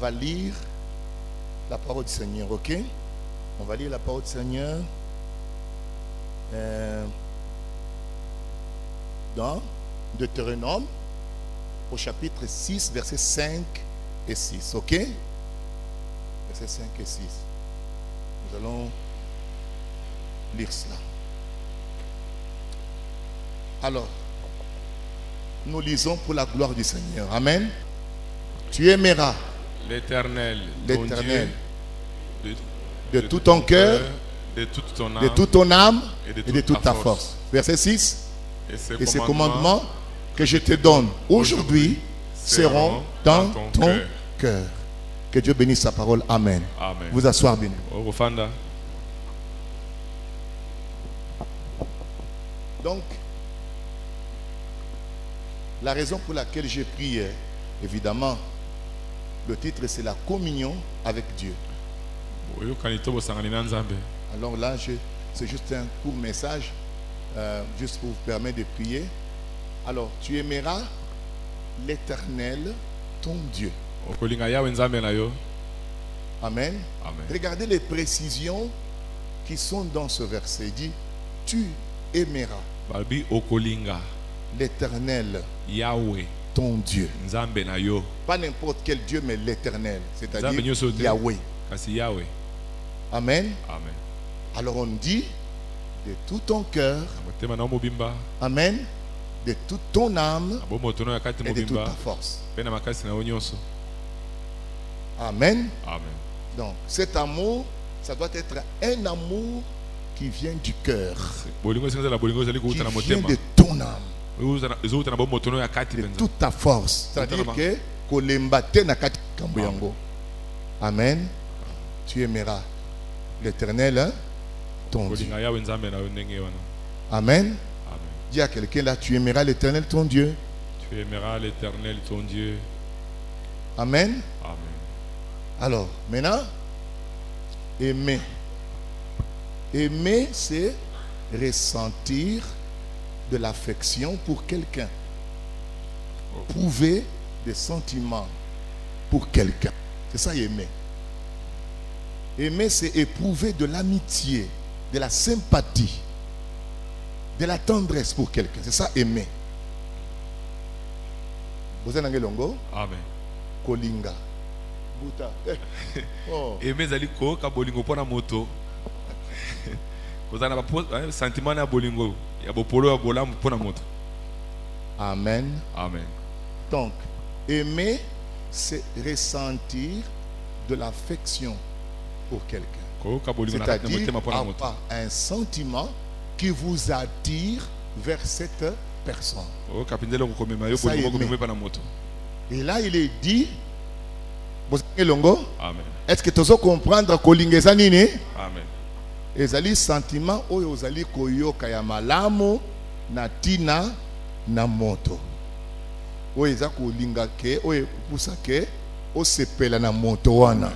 va lire la parole du Seigneur, ok? On va lire la parole du Seigneur dans Deutéronome au chapitre 6, versets 5 et 6, ok? Versets 5 et 6. Nous allons lire cela. Alors, nous lisons pour la gloire du Seigneur. Amen. Tu aimeras l'Éternel, de tout ton cœur, de toute ton âme et de toute ta force. Verset 6. Et ces commandements que je te donne aujourd'hui seront dans ton cœur. Que Dieu bénisse sa parole. Amen. Amen. Vous asseoir bien. Donc, la raison pour laquelle j'ai prié, évidemment, le titre c'est la communion avec Dieu. Alors là, c'est juste un court message, juste pour vous permettre de prier. Alors, tu aimeras l'Éternel, ton Dieu. Amen. Amen. Regardez les précisions qui sont dans ce verset. Il dit, tu aimeras l'Éternel, Yahweh, ton Dieu. Pas n'importe quel Dieu, mais l'Éternel, c'est-à-dire Yahweh. Amen. Amen. Alors on dit de tout ton cœur, amen, de toute ton âme et de toute ta force. Amen. Amen. Donc cet amour, ça doit être un amour qui vient du cœur, qui vient de ton âme, de toute ta force. C'est-à-dire que amen. Tu aimeras l'Éternel, hein, ton Dieu. Amen. Dis à quelqu'un là, tu aimeras l'Éternel, ton Dieu. Tu aimeras l'Éternel, ton Dieu. Amen. Amen. Alors, maintenant, aimer. Aimer, c'est ressentir de l'affection pour quelqu'un. Prouver des sentiments pour quelqu'un. C'est ça, aimer. Aimer, c'est éprouver de l'amitié, de la sympathie, de la tendresse pour quelqu'un. C'est ça, aimer. Vous êtes longo? Amen. Kolinga. Buta. Oh. Aimer, c'est ka bolingo pona moto. Kozana ba sentiment na bolingo. Ya bopolo ya bolam pona moto. Amen. Amen. Donc, aimer, c'est ressentir de l'affection pour quelqu'un. C'est-à-dire avoir un sentiment qui vous attire vers cette personne. Ça, et là, il est dit, est-ce que tu as comprendre que nini? Amen. Ezali sentiment oyo ozali koyoka ya malamu na tina na moto. Oyo eza kolinga ke oyo kupusa ke osepela na moto wana.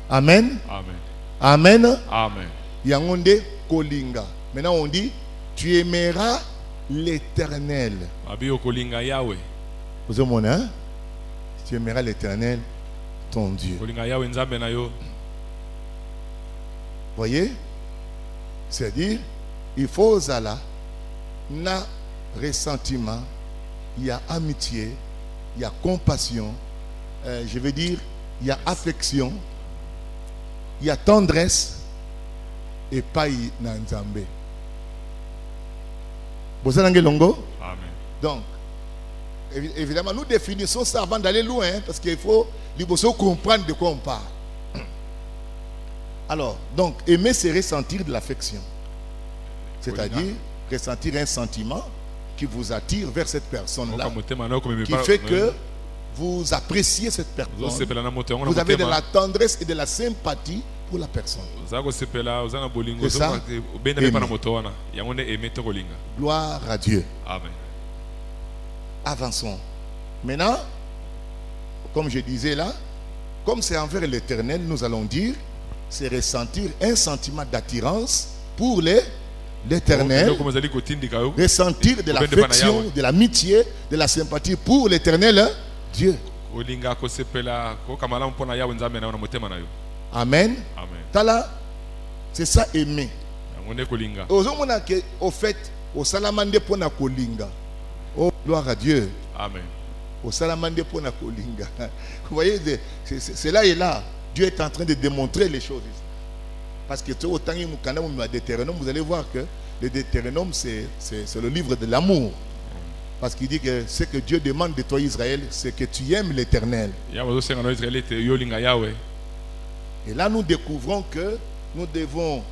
Amen. Amen. Amen. Amen. Yangonde kolinga. Maintenant on dit tu aimeras l'Éternel. Abio kolinga Yahweh. Vous avez hein? Tu aimeras l'Éternel, ton Dieu. Kolinga Yahweh nzambe na yo. Voyez? C'est-à-dire, il faut zala na ressentiment, il y a amitié, il y a compassion, je veux dire, il y a affection, il y a tendresse et pas na nzambe. Vous avez longo? Amen. Donc, évidemment, nous définissons ça avant d'aller loin, parce qu'il faut comprendre de quoi on parle. Alors, donc, aimer, c'est ressentir de l'affection. C'est-à-dire, ressentir un sentiment qui vous attire vers cette personne-là, qui fait que vous appréciez cette personne. Vous avez de la tendresse et de la sympathie pour la personne. C'est ça, aimer. Gloire à Dieu. Amen. Avançons. Maintenant, comme je disais là, comme c'est envers l'Éternel, nous allons dire, c'est ressentir un sentiment d'attirance pour l'Éternel, ressentir de l'affection, de l'amitié, de la sympathie pour l'Éternel, hein, Dieu. kolinga kosepela ko kamala mpona yawe nzambe na motema na yo. Amen. Amen. Tala, c'est ça aimer. Ngone kolinga. Au fait, au salamande pour na kolinga. Oh, gloire à Dieu. Amen. Au salamande pour na kolinga. Vous voyez, c'est là et là. Dieu est en train de démontrer les choses. Parce que autant vous allez voir que le Deutéronome, c'est le livre de l'amour. Parce qu'il dit que ce que Dieu demande de toi, Israël, c'est que tu aimes l'Éternel. Et là, nous découvrons que nous devons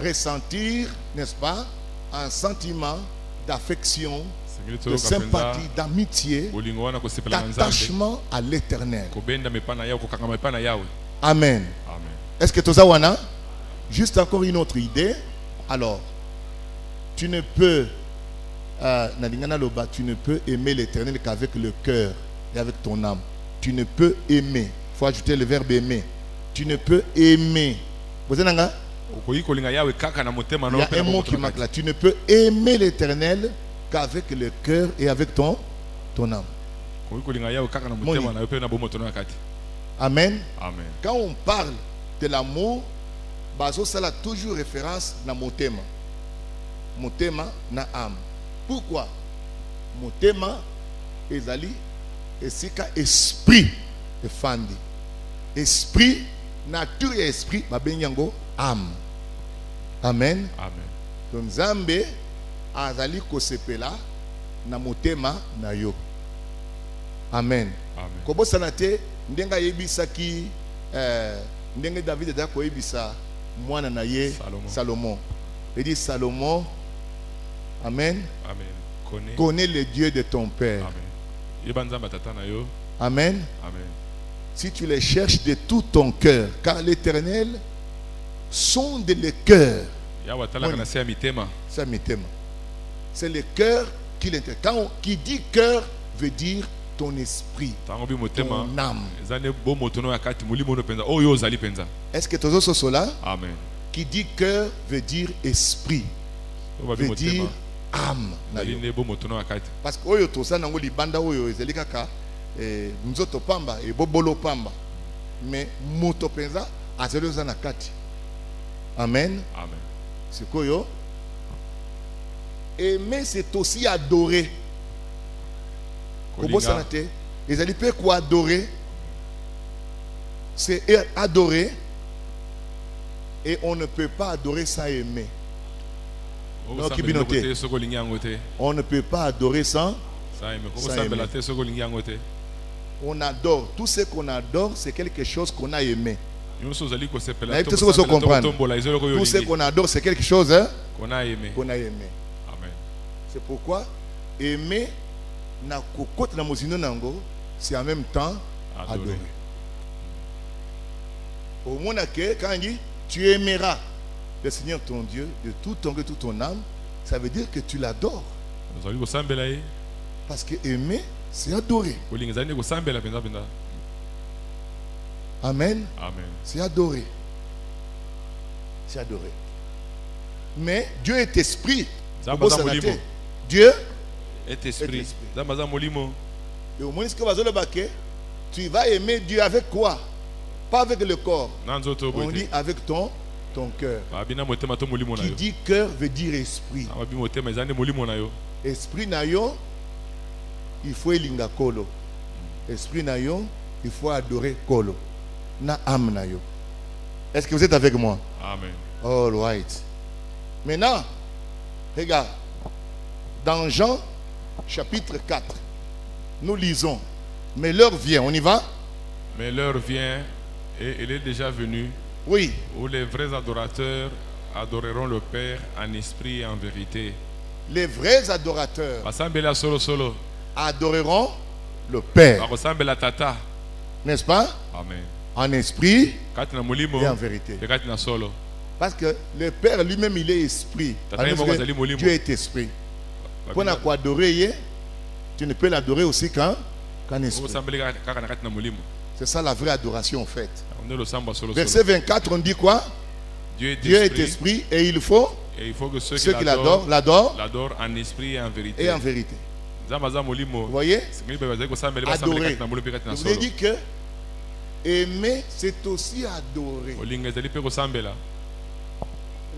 ressentir, n'est-ce pas, un sentiment d'affection, de sympathie, d'amitié, d'attachement à l'Éternel. Amen. Est-ce que Tozawana? Juste encore une autre idée. Alors, tu ne peux aimer l'Éternel qu'avec le cœur et avec ton âme. Tu ne peux aimer. Il faut ajouter le verbe aimer. Tu ne peux aimer. Vous savez, il y a un mot qui manque là. Tu ne peux aimer l'Éternel qu'avec le cœur et avec ton âme. Amen. Amen. Quand on parle de l'amour, ça a toujours référence à motema. Motema na âme. Pourquoi? Motema ezali esika esprit de fandi. Esprit, nature et esprit babenyango âme. Amen. Amen. Donc Nzambe azali kosepela na motema na yo. Amen. Amen. Kobo sanate ndenga yebisaki ndenge David da ko yebisa mwana na ye Salomon. Il dit Salomon, amen. Amen. Connais le Dieu de ton père. Amen. Amen. Amen. Si tu les cherches de tout ton cœur, car l'Éternel sonde le cœur. C'est le cœur qui l'intéresse. Qui dit cœur veut dire ton esprit, ton âme. Est-ce que tu as cela? Amen. Qui dit cœur veut dire esprit, veut dire âme. Parce que oyo to sana ngoli banda oyo ezeli kaka nzoto pamba et bobolo pamba, mais moto penza azelo za na kati. Amen. Amen. C'est quoi yo? Aimer c'est aussi adorer. Kobo sanate ezali pe quoi adorer? C'est adorer. Et on ne peut pas adorer sans aimer. Donc, on ne peut pas adorer sans aimer. On adore. Tout ce qu'on adore, c'est quelque chose qu'on a aimé. Tout ce qu'on adore, c'est quelque chose qu'on a aimé. Amen. C'est pourquoi aimer, c'est en même temps adorer. Au moins, quand on dit tu aimeras le Seigneur ton Dieu de tout ton cœur, de toute ton âme, ça veut dire que tu l'adores. Parce que aimer, c'est adorer. Amen. Amen. C'est adorer. C'est adorer. Mais Dieu est esprit. Dieu est esprit. Et au moins, tu vas aimer Dieu avec quoi? Pas avec le corps. On dit avec ton cœur. Qui dit cœur veut dire esprit. Esprit nayo, il faut elinga kolo. Esprit nayo, il faut adorer kolo. Na âme nayo. Est-ce que vous êtes avec moi? Amen. All right. Maintenant, regarde. Dans Jean chapitre 4, nous lisons. Mais l'heure vient, on y va? Mais l'heure vient. Et il est déjà venu, oui, où les vrais adorateurs adoreront le Père en esprit et en vérité. Les vrais adorateurs adoreront le Père. N'est-ce pas? Amen. En esprit et en vérité. Parce que le Père lui-même, il est esprit. Dieu est esprit. Pour adorer, tu ne peux l'adorer aussi qu'en esprit. C'est ça la vraie adoration en fait. Verset 24, on dit quoi? Dieu est esprit et il faut que ceux qui l'adorent en esprit et en vérité. Et en vérité. Vous voyez? Adorer. Je vous ai dit que aimer, c'est aussi adorer.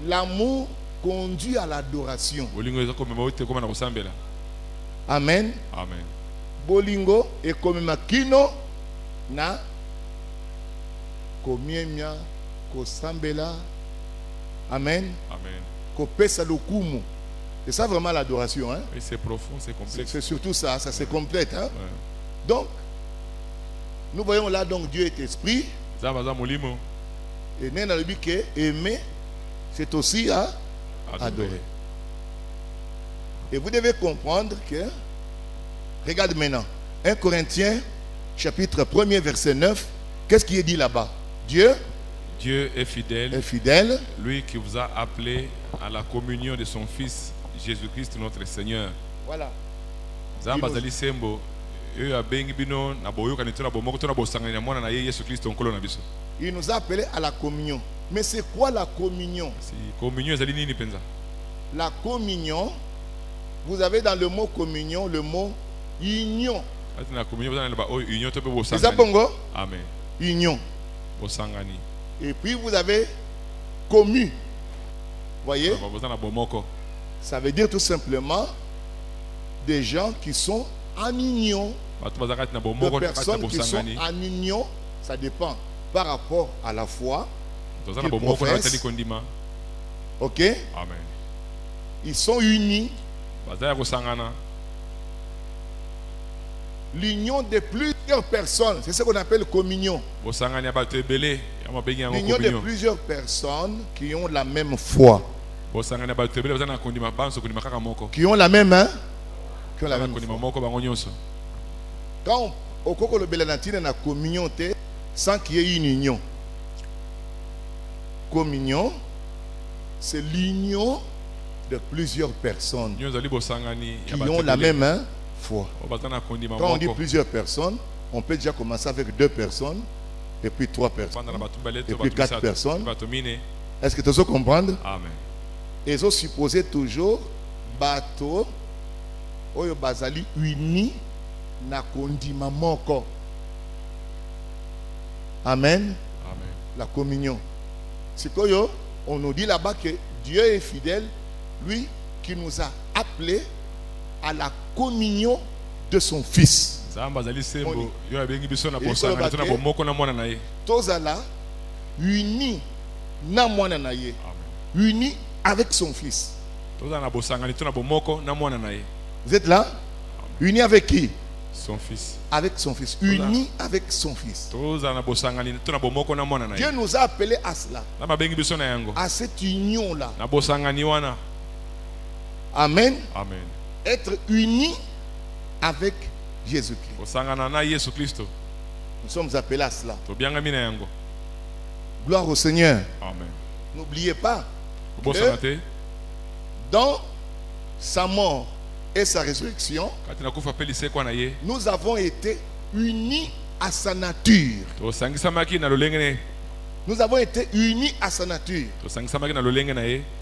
L'amour conduit à l'adoration. Amen. Amen. Bolingo et comme makino na komiemia kosambela. Amen. Amen. Kopesa lokumu. C'est ça vraiment l'adoration, hein? Et c'est profond, c'est complexe. C'est surtout ça, ça se complète, hein? Ouais. Donc, nous voyons là donc Dieu est esprit. Et nous avons dit que aimer, c'est aussi à adorer. Et vous devez comprendre que, regarde maintenant, 1 Corinthiens, chapitre 1er, verset 9, qu'est-ce qui est dit là-bas? Dieu est fidèle, lui qui vous a appelé à la communion de son Fils, Jésus-Christ notre Seigneur. Voilà. Il nous a appelés à la communion. Mais c'est quoi la communion? La communion, vous avez dans le mot communion le mot union. C'est ça, Pongo? Amen. Union. Et puis vous avez commu. Voyez? Ça veut dire tout simplement des gens qui sont en union. De personnes qui sont en union, ça dépend par rapport à la foi qu'ils professent. Ok? Amen. Ils sont unis. L'union de plusieurs personnes, c'est ce qu'on appelle communion. L'union de plusieurs personnes qui ont la même foi. Qui ont la même, hein? Qui ont la même foi. Quand au coco le belanatine na communion sans qu'il y ait une union. Communion, c'est l'union de plusieurs personnes qui ont la même, hein, foi. Quand on dit plusieurs personnes, on peut déjà commencer avec 2 personnes, et puis 3 personnes, et puis 4 personnes. Est-ce que tu veux comprendre? Amen. Et ils ont supposé toujours bateau oyo bazali uni na kondima moko. Amen. Amen. La communion. C'est quoi? On nous dit là-bas que Dieu est fidèle, lui qui nous a appelés à la communion de son Fils. Tozala uni na mwana na ye. Uni avec son Fils. Vous êtes là? Uni avec qui? Son Fils. Avec son Fils. Uni avec son Fils. Dieu nous a appelés à cela. À cette union-là. Amen. Amen. Être unis avec Jésus-Christ. Nous sommes appelés à cela. Gloire au Seigneur. Amen. N'oubliez pas que dans sa mort et sa résurrection, nous avons été unis à sa nature. Nous avons été unis à sa nature.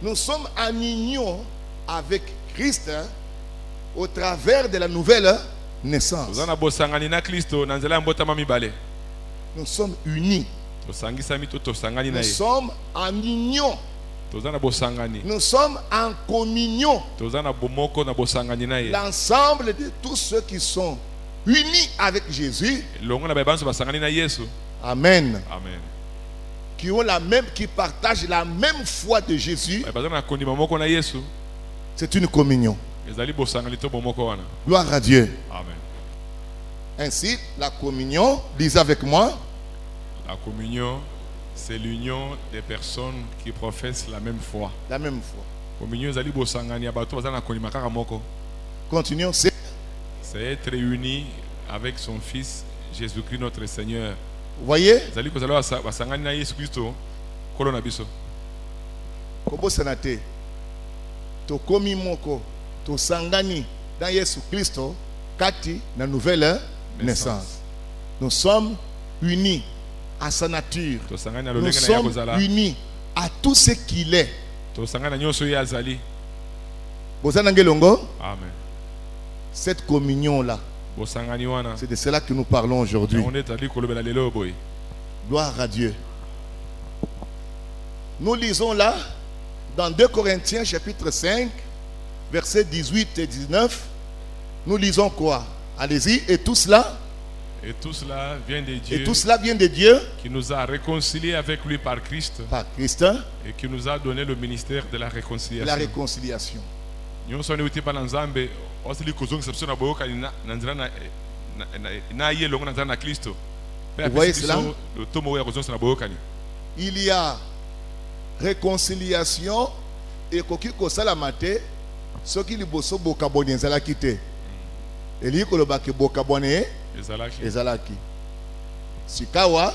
Nous sommes en union avec Christ, hein, au travers de la nouvelle naissance. Nous sommes unis. Nous sommes en union. Nous sommes en communion. L'ensemble de tous ceux qui sont unis avec Jésus. Amen. Amen. Qui partagent la même foi de Jésus. C'est une communion. Gloire à Dieu. Amen. Ainsi, la communion, lisez avec moi. La communion, c'est l'union des personnes qui professent la même foi. La même foi. Continuons. C'est être réuni avec son Fils, Jésus-Christ notre Seigneur. Vous voyez? Kobo sanate. To komi moko. To sangani dans Jésus Christ. Kati na nouvelle naissance. Nous sommes unis à sa nature. Nous sommes unis à tout ce qu'il est. Amen. cette communion-là, c'est de cela que nous parlons aujourd'hui. Gloire à Dieu. Nous lisons là, dans 2 Corinthiens chapitre 5, versets 18 et 19, nous lisons quoi? Allez-y. Et tout cela vient de Dieu. Et tout cela vient de Dieu. Qui nous a réconciliés avec lui par Christ. Par Christ. Hein? Et qui nous a donné le ministère de la réconciliation. La réconciliation. Nous sommes uti pa nzambe osili kozongisa biso na boyoka na nzira na ye longo na nzira na Kristo. Vous voyez cela? Il y a réconciliation et koki kosala mate soki liboso bokaboni ezalaki te. Eli kolobaki bokaboni ezalaki. Sikawa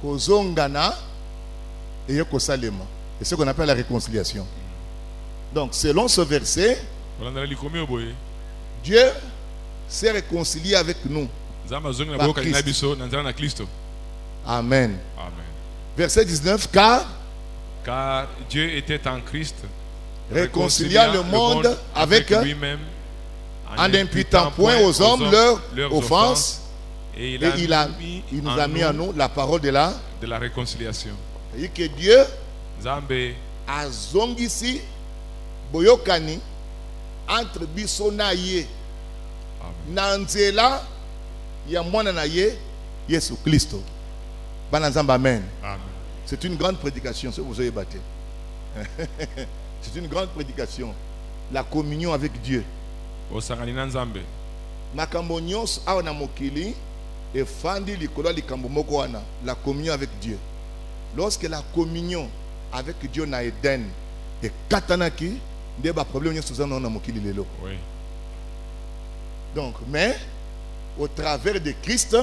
kozongana et kosalema. Et ce qu'on appelle la réconciliation. Donc selon ce verset, Dieu s'est réconcilié avec nous. Par Christ. Amen. Verset 19, car Dieu était en Christ, réconciliant le monde avec lui-même, en n'imputant point aux hommes leurs offenses, et il nous a mis en nous la parole de la réconciliation. Et que Dieu a zongisi boyokani entre biso na ye na nzela ya mwana na ye Yesu Kristo. Banazamba amen. C'est une grande prédication, ce que vous avez battu. C'est une grande prédication. La communion avec Dieu. Makambo nyonso awa na mokili efandi likolo likambo moko wana, la communion avec Dieu. Lorsque la communion avec Dieu na Eden et katanaki, il y a problème na mokili lelo. Oui. Donc, mais au travers de Christ,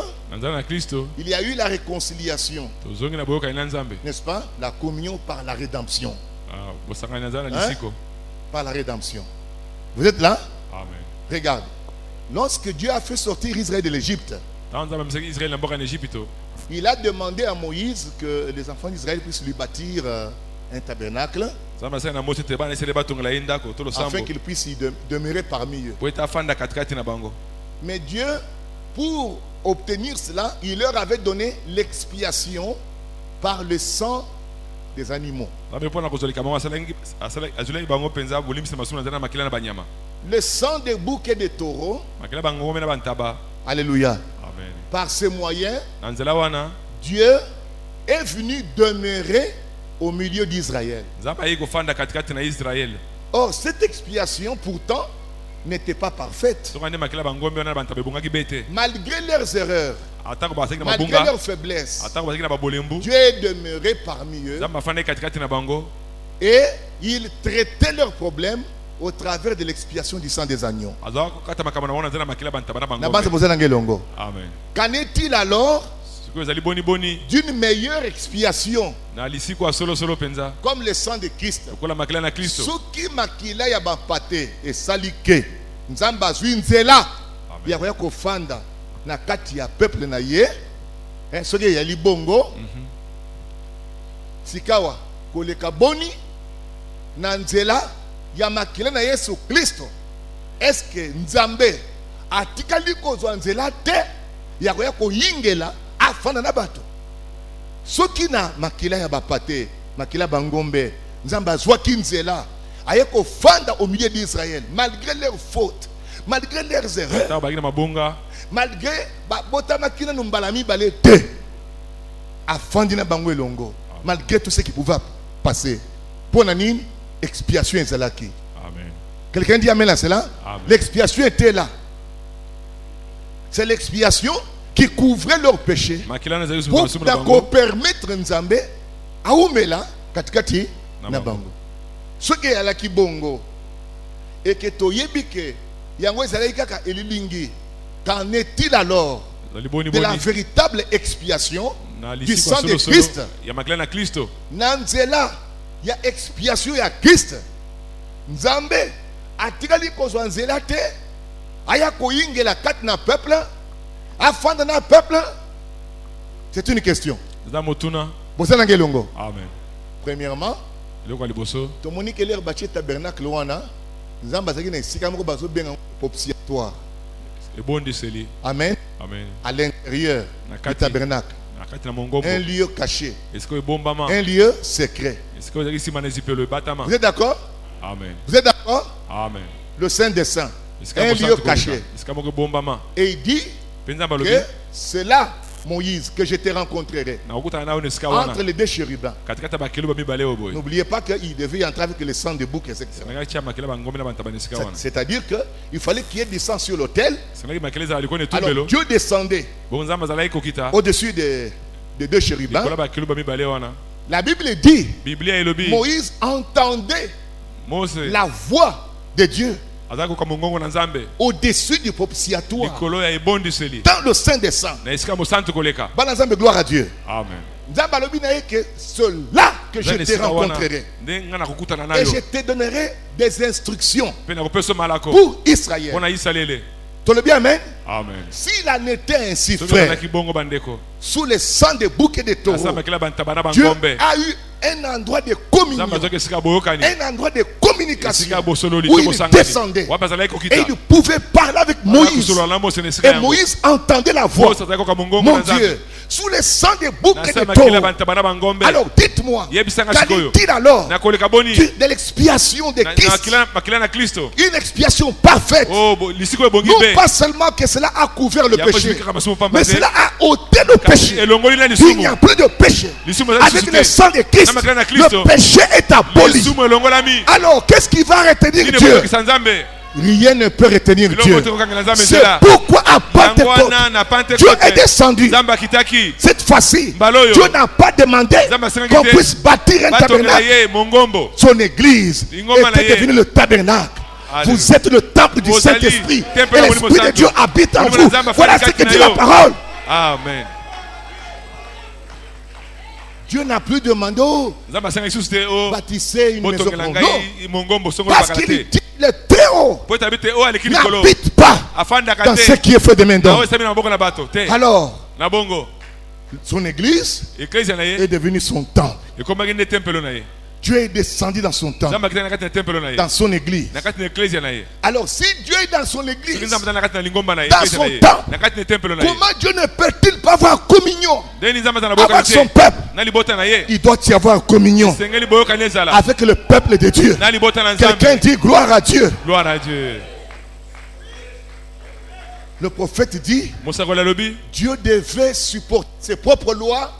il y a eu la réconciliation. N'est-ce pas? La communion par la rédemption. Hein? Par la rédemption. Vous êtes là? Amen. Regarde. Lorsque Dieu a fait sortir Israël de l'Égypte, il a demandé à Moïse que les enfants d'Israël puissent lui bâtir un tabernacle afin qu'il puisse y demeurer parmi eux. Mais Dieu, pour obtenir cela, il leur avait donné l'expiation par le sang des animaux. Le sang des boucs et des taureaux. Alléluia. Amen. Par ce moyen, Dieu est venu demeurer au milieu d'Israël. Or, cette expiation, pourtant, n'était pas parfaite. Malgré leurs erreurs, malgré leurs faiblesses, Dieu est demeuré parmi eux et il traitait leurs problèmes au travers de l'expiation du sang des agneaux. Qu'en est-il alors d'une meilleure expiation comme le sang de Christ? Soki makila ya bapate esalike nzamba zwinzela ya koya kofanda na kati ya peuple na ye soki ya libongo sikawa koleka boni na nzela ya makila na Yesu Kristo. Est-ce que Nzambe atikali kozwa nzela te ya koya koyingela afana na bato? Soki na makila ya bapate, makila bangombe, Nzamba azwaki nzela aye kofanda au milieu d'Israël malgré leurs fautes, malgré leurs erreurs, malgré bota makina numbalami balé te afandi na bango elongo, malgré tout ce qui pouvait passer. Pour nani expiation ezalaki. Amen. Quelqu'un dit amen à cela? L'expiation était là. C'est l'expiation qui couvrait leurs péchés pour permettre Nzambe aumela katikati na bango. Ce qui est là qui bongo et que toyebi ke yango ezalaki kaka elilingi. Qu'en est-il alors de la véritable expiation du sang de Christ? Nanzela ya expiation ya Christ. Nzambe atikali kozwa nzela te aya koyingela kati na peuple afanda na peuple. C'est une question. Amen. Premièrement, tomoni que leur bâti tabernacle wana Amen. Amen. À l'intérieur du tabernacle. Un lieu caché. Un lieu secret. Vous êtes d'accord? Amen. Vous êtes d'accord? Amen. Le Saint des Saints. Un lieu caché. Et il dit que c'est là, Moïse, que je te rencontrerai. Entre les deux chérubins. N'oubliez pas qu'il devait y entrer avec le sang de bouc, etc. C'est-à-dire qu'il fallait qu'il y ait du sang sur l'autel. Alors Dieu descendait au-dessus des deux chérubins. La Bible dit Moïse entendait la voix de Dieu au-dessus du propitiatoire dans le sein des saints. Gloire à Dieu. Amen. C'est là que je te rencontrerai et je te donnerai des instructions pour Israël. Tu le bien, amen? Amen. S'il en était ainsi, frère, sous le sang de bouc et de taureaux, Dieu a eu un endroit de communion, un endroit de communication où il descendait et il pouvait parler avec Moïse. Et Moïse entendait la voix. Mon Dieu, sous le sang de bouc et de taureaux. Alors dites-moi, qu'allait-il alors de l'expiation de Christ? Une expiation parfaite. Non pas seulement que cela a couvert le péché, mais cela a ôté le péché. Il n'y a plus de péché. Avec le sang de Christ, le péché est aboli. Alors qu'est-ce qui va retenir Dieu? Rien ne peut retenir Dieu. C'est pourquoi à Pentecôte, Dieu est descendu. Cette fois-ci, Dieu n'a pas demandé qu'on puisse bâtir un tabernacle. Son église était devenue le tabernacle. Vous êtes le temple du Saint-Esprit. Et l'Esprit de Dieu habite en vous. Voilà ce que dit la parole. Amen. Dieu n'a plus demandé bâtisser une maison. Non. Parce qu'il dit le Très-Haut n'habite pas dans ce qui est fait de main d'homme. Alors, son église est devenue son temple. Dieu est descendu dans son temple, dans son église. Alors si Dieu est dans son église, dans son temple, comment Dieu ne peut-il pas avoir communion avec son peuple? Il doit y avoir communion avec le peuple de Dieu. Quelqu'un dit gloire à Dieu. Gloire à Dieu. Le prophète dit Dieu devait supporter ses propres lois,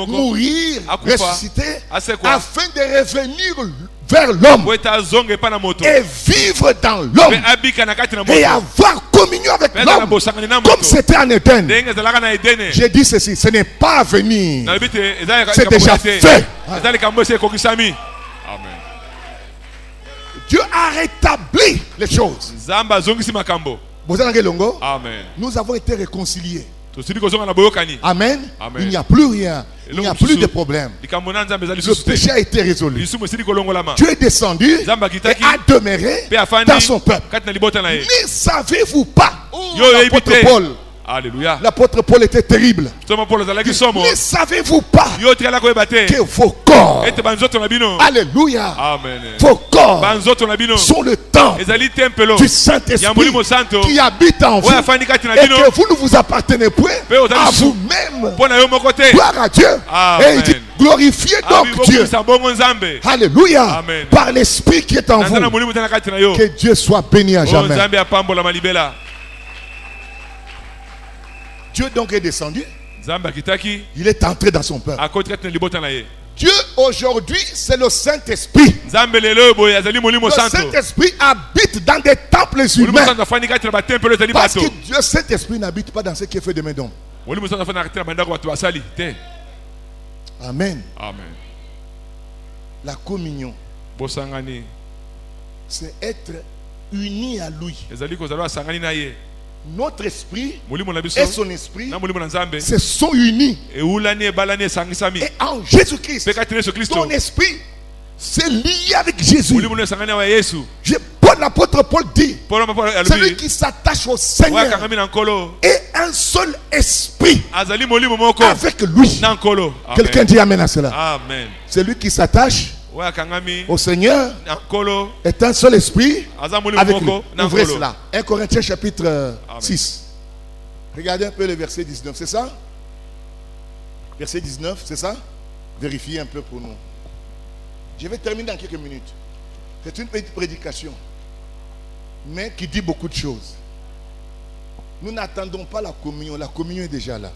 mourir, ressusciter, afin de revenir vers l'homme et vivre dans l'homme et avoir communion avec l'homme comme c'était en Éden. J'ai dit ceci, ce n'est pas à venir, c'est déjà fait. Amen. Dieu a rétabli les choses. Amen. Nous avons été réconciliés. Amen. Amen. Il n'y a plus rien. Il n'y a plus de problème. Le péché a été résolu. Dieu est descendu et a demeuré dans son peuple. Ne savez-vous pas, l'apôtre Paul, Alléluia. L'apôtre Paul était terrible. Ne savez-vous pas que vos corps, alléluia, vos corps sont le temple du Saint-Esprit qui habite en vous et que vous ne vous appartenez point à vous-même. Gloire à Dieu. Et il dit glorifiez donc Dieu. Alléluia. Par l'Esprit qui est en vous. Que Dieu soit béni à jamais. Dieu donc est descendu. Il est entré dans son peuple. Dieu aujourd'hui c'est le Saint-Esprit. Le Saint-Esprit habite dans des temples humains. Parce que Dieu Saint-Esprit n'habite pas dans ce qui est fait de main d'homme. Amen. Amen. La communion, c'est être uni à lui. Notre esprit et son esprit se sont unis. Et en Jésus-Christ, ton esprit s'est lié avec Jésus. L'apôtre Paul dit, celui qui s'attache au Seigneur est un seul esprit avec lui. Quelqu'un dit amen à cela. Amen. Celui qui s'attache au Seigneur est un seul esprit avec lui. Ouvrez cela. 1 Corinthiens chapitre 6. Regardez un peu le verset 19, c'est ça? Verset 19, c'est ça? Vérifiez un peu pour nous. Je vais terminer dans quelques minutes. C'est une petite prédication, mais qui dit beaucoup de choses. Nous n'attendons pas la communion est déjà là.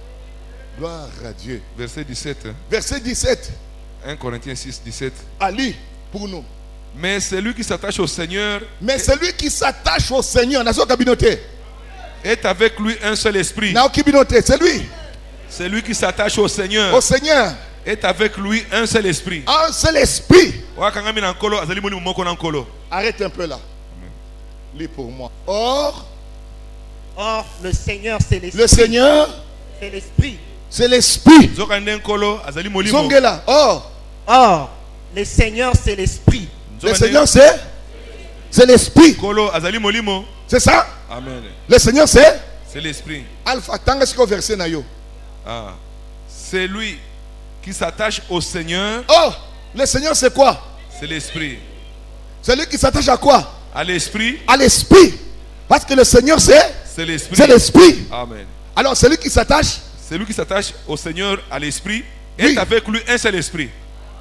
Gloire à Dieu. Verset 17. Verset 17. 1 Corinthiens 6, 17. Ali, pour nous. Mais celui qui s'attache au Seigneur. Mais celui qui s'attache au Seigneur, dans son communauté, est avec lui un seul esprit. Dans communauté, c'est lui. Celui qui s'attache au Seigneur. Au Seigneur. Est avec lui un seul esprit. Un seul esprit. Arrête un peu là. Lis pour moi. Or, le Seigneur, c'est l'esprit. Le Seigneur, c'est l'esprit. C'est l'esprit. Zongela. Or, le Seigneur, c'est l'esprit. Le Seigneur, c'est l'esprit. C'est ça? Amen. Le Seigneur, c'est l'esprit. Alpha, tant que c'est verset nayo. C'est lui qui s'attache au Seigneur. Oh, le Seigneur, c'est quoi? C'est l'esprit. C'est lui qui s'attache à quoi? À l'esprit. À l'esprit. Parce que le Seigneur, c'est l'esprit. C'est l'esprit. Amen. Alors, celui qui s'attache. Celui qui s'attache au Seigneur, à l'esprit, est avec lui un seul esprit.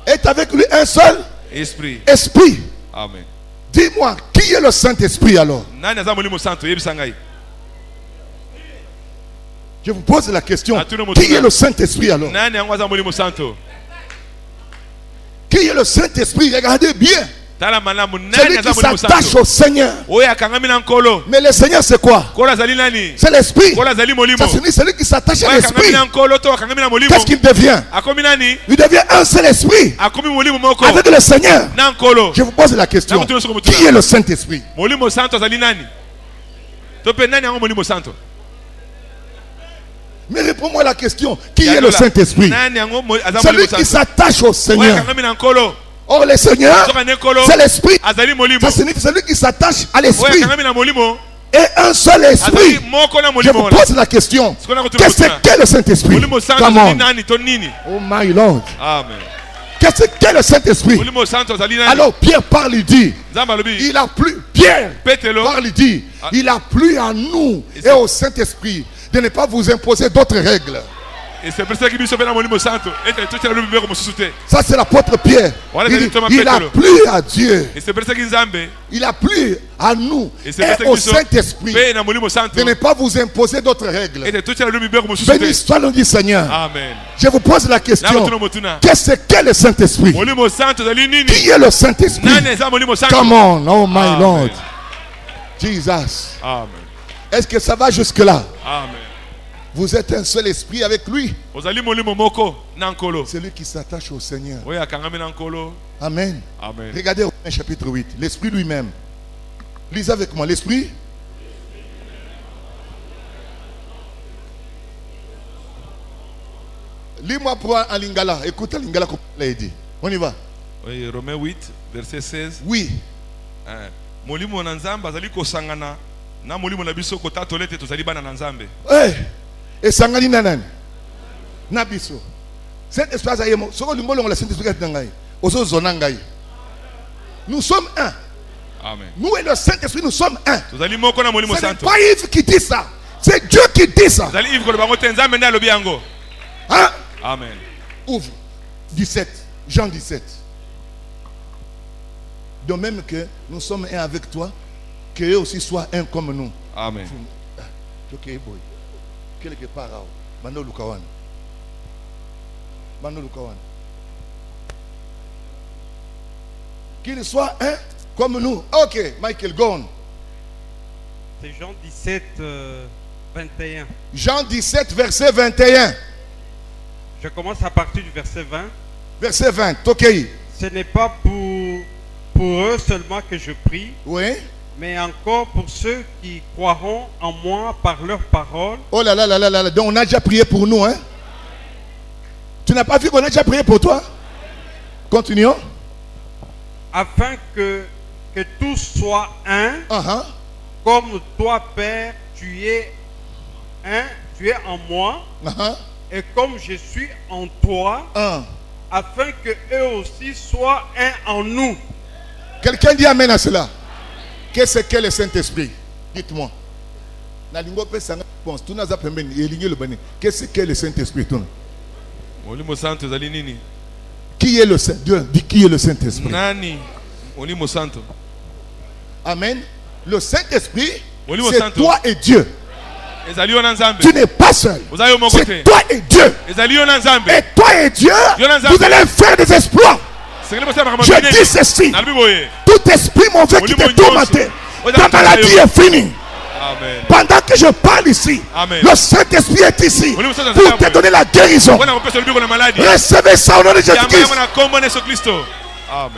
Est avec lui un seul esprit. Esprit. Amen. Dis-moi, qui est le Saint-Esprit alors? Je vous pose la question. Qui est le Saint-Esprit alors? Qui est le Saint-Esprit? Regardez bien. Celui qui s'attache au Seigneur. Mais le Seigneur c'est quoi? C'est l'esprit. Ça signifie celui qui s'attache à l'esprit. Qu'est-ce qu'il devient? Il devient un seul esprit avec le Seigneur. Je vous pose la question. Qui est le Saint-Esprit? Mais réponds-moi la question. Qui est le Saint-Esprit? Celui qui s'attache au Seigneur. Or le Seigneur, c'est l'esprit. Ça signifie celui qui s'attache à l'esprit et un seul esprit. Je vous pose la question. Qu'est-ce qu'est le Saint-Esprit? Come on. Oh my Lord. Amen. Qu'est-ce qu'est le Saint-Esprit? Alors Pierre parle, il dit, il a plu. Pierre parle, il dit, il a plu à nous et au Saint-Esprit de ne pas vous imposer d'autres règles. Ça c'est l'apôtre Pierre. Il a plu à Dieu. Il a plu à nous et au Saint-Esprit de ne pas vous imposer d'autres règles. Béni soit le nom du Seigneur. Amen. Je vous pose la question. Qu'est-ce qu'est le Saint-Esprit? Qui est le Saint-Esprit? Come on, oh my Lord. Jesus. Amen. Est-ce que ça va jusque là? Amen. Vous êtes un seul esprit avec lui. C'est lui qui s'attache au Seigneur. Amen. Amen. Regardez Romains chapitre 8. L'esprit lui-même. Lisez avec moi. L'esprit. Lis-moi pour un lingala. Écoute un lingala comme il a dit. On y va. Oui, Romains 8, verset 16. Oui. Et sangani nanan nabiso cet espace ayemo soko limbolo la Saint-Esprit ngai oso zonangai. Nous sommes un. Amen. Nous et le Saint-Esprit nous sommes un. Ce n'est pas Yves qui dit ça, c'est Dieu qui dit ça. Hein? Amen. Ouvre 17 Jean 17. De même que nous sommes un avec toi, qu'eux aussi soient un comme nous. Amen. Quelque part, Mano Lukawan. Mano Lukawan. Qu'il soit un comme nous. Ok, Michael, go on. C'est Jean 17, 21. Jean 17, verset 21. Je commence à partir du verset 20. Verset 20, ok. Ce n'est pas pour eux seulement que je prie. Oui. Mais encore pour ceux qui croiront en moi par leur parole. Oh là là là là là. Donc on a déjà prié pour nous, hein? Tu n'as pas vu qu'on a déjà prié pour toi? Continuons. Afin que tous soient un. Comme toi, Père, tu es un, tu es en moi. Et comme je suis en toi. afin que eux aussi soient un en nous. Quelqu'un dit amen à cela. Qu'est-ce que le Saint-Esprit? Dites-moi. Qu'est-ce que le Saint-Esprit? Qui est le Saint-Esprit? Dit qui est le Saint-Esprit? Amen. Le Saint-Esprit, c'est toi et Dieu. Tu n'es pas seul. C'est toi et Dieu. Et toi et Dieu, vous allez faire des exploits. Je dis ceci. Tout esprit mauvais qui te tourmente, ta maladie est finie. Amen. Pendant que je parle ici, Amen. Le Saint-Esprit est ici pour te donner la guérison. Recevez ça au nom de Jésus-Christ. Amen.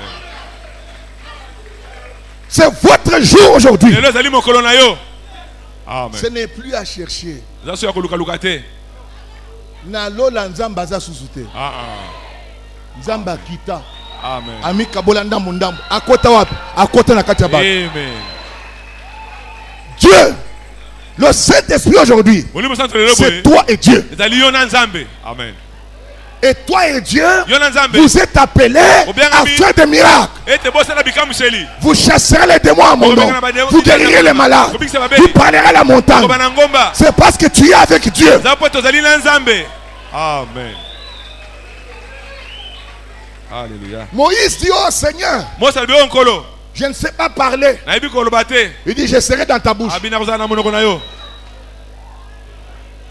C'est votre jour aujourd'hui. Amen. Ce n'est plus à chercher. Nzamba kita. Amen. Ami kabolanda mundambo. Akota wapi? Akota na kati ya baba. Amen. Dieu, le Saint-Esprit aujourd'hui, c'est toi et Dieu. Amen. Et toi et Dieu, vous êtes appelés à faire des miracles. Vous chasserez les démons à mon nom. Vous guérirez les malades. Vous parlerez à la montagne. C'est parce que tu es avec Dieu. Amen. Alléluia. Moïse dit, oh Seigneur, je ne sais pas parler. Il dit, je serai dans ta bouche.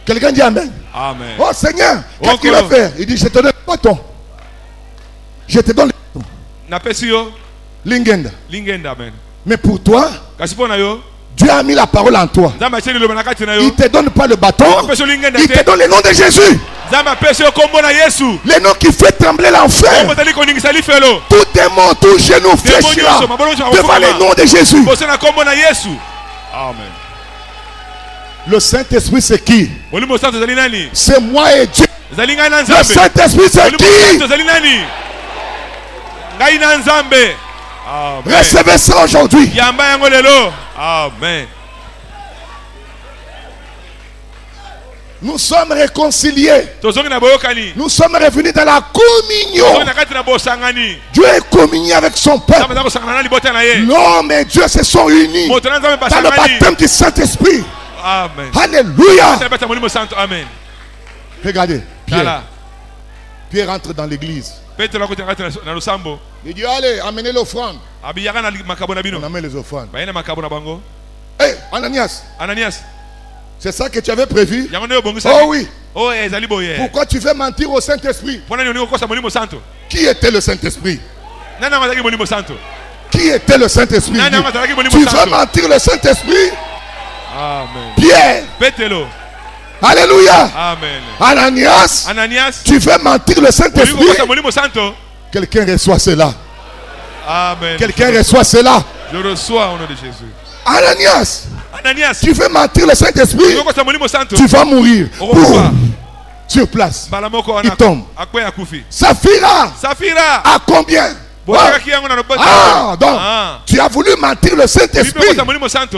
Quelqu'un dit amen. Amen. Oh Seigneur, qu'est-ce qu'il va faire? Il dit, je te donne le bâton. Je te donne le bâton. Lingenda. Amen. Mais pour toi, Dieu a mis la parole en toi. Il ne te donne pas le bâton. Il te donne le nom de Jésus. Le nom qui fait trembler l'enfer. Tout démon, tout genou fléchira devant le nom de Jésus. Amen. Le Saint-Esprit c'est qui? C'est moi et Dieu. Le Saint-Esprit c'est qui? Recevez ça aujourd'hui. Amen. Nous sommes réconciliés. Nous sommes revenus dans la communion. Dieu est communié avec son peuple. L'homme et Dieu se sont unis dans le baptême du Saint-Esprit. Amen. Alléluia. Amen. Regardez, Pierre entre dans l'église. Il dit, allez, amenez l'offrande. On amène les offrandes. Hey, Ananias. C'est ça que tu avais prévu? Oh oui. Pourquoi tu fais mentir au Saint-Esprit? Qui était le Saint-Esprit? Qui était le Saint-Esprit? Tu veux mentir le Saint-Esprit? Amen. Pierre. Alléluia. Amen. Ananias, tu veux mentir le Saint-Esprit? Quelqu'un reçoit cela. Amen. Quelqu'un reçoit cela. Je reçois au nom de Jésus. Ananias, tu veux mentir le Saint-Esprit? Tu vas mourir. Sur place. Il tombe. Saphira. À combien? Donc, tu as voulu mentir le Saint-Esprit.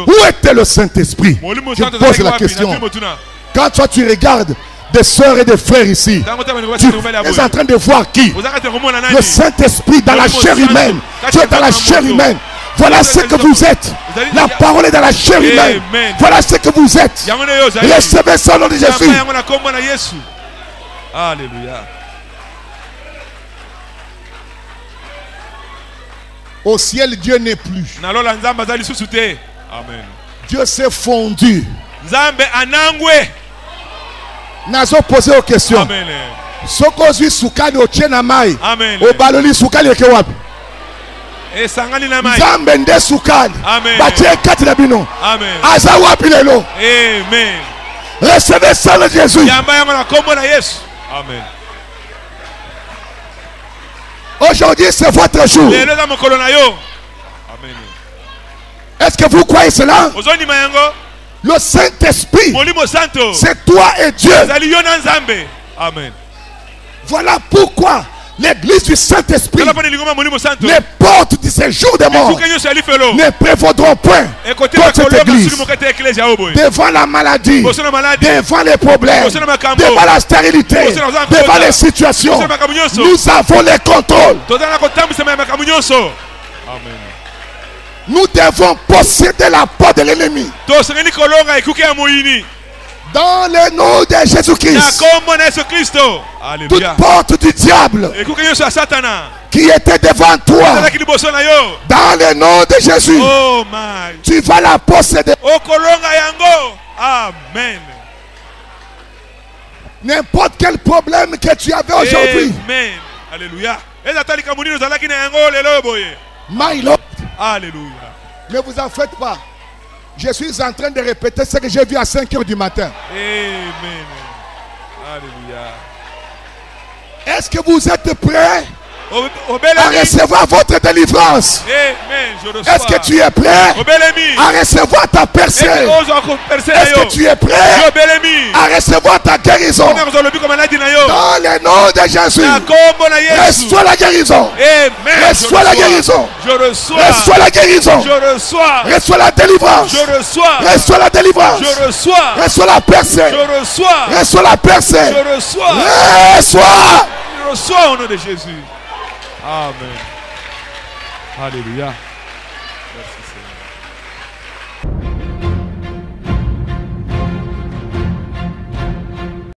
Où était le Saint-Esprit? Je pose la question. Quand toi tu regardes des soeurs et des frères ici, tu es en train de voir qui? Le Saint-Esprit dans la chair humaine. Tu es dans la chair humaine. Voilà ce que vous êtes. La parole est dans la chair humaine. Voilà ce que vous êtes. Recevez ça au nom de Jésus. Alléluia. Au ciel, Dieu n'est plus. Amen. Dieu s'est fondu. Nazo posé aux questions. Amen. Sokozi sukali ochena mai. Amen. Obaloli sukali eke wapi? Nzambe nde sukali. Batie kati na bino. Amen. Aza wapi lelo? Amen. Recevez ça le Jésus. Amen. Aujourd'hui c'est votre jour. Amen. Est-ce que vous croyez cela? Le Saint-Esprit, c'est toi et Dieu. Amen. Voilà pourquoi l'église du Saint-Esprit, les portes du séjour des morts ne prévaudront point contre cette église. Devant la maladie, devant les problèmes, devant la stérilité, devant les situations, nous avons les contrôles. Nous devons posséder la porte de l'ennemi. Dans le nom de Jésus-Christ, toute porte du diable qui était devant toi, dans le nom de Jésus, tu vas la posséder. Amen. N'importe quel problème que tu avais aujourd'hui, Alléluia. My Lord, Alléluia. ne vous en faites pas. Je suis en train de répéter ce que j'ai vu à 5 heures du matin. Amen. Alléluia. Est-ce que vous êtes prêts à recevoir votre délivrance? Est-ce que tu es prêt à recevoir ta percée? Est-ce que tu es prêt à recevoir ta guérison? Dans le nom de Jésus, reçois la guérison. Reçois la guérison. Reçois la guérison. Reçois la délivrance. Reçois la délivrance. Reçois la percée. Reçois la percée. Reçois au nom de Jésus. Amen. Alléluia. Merci Seigneur.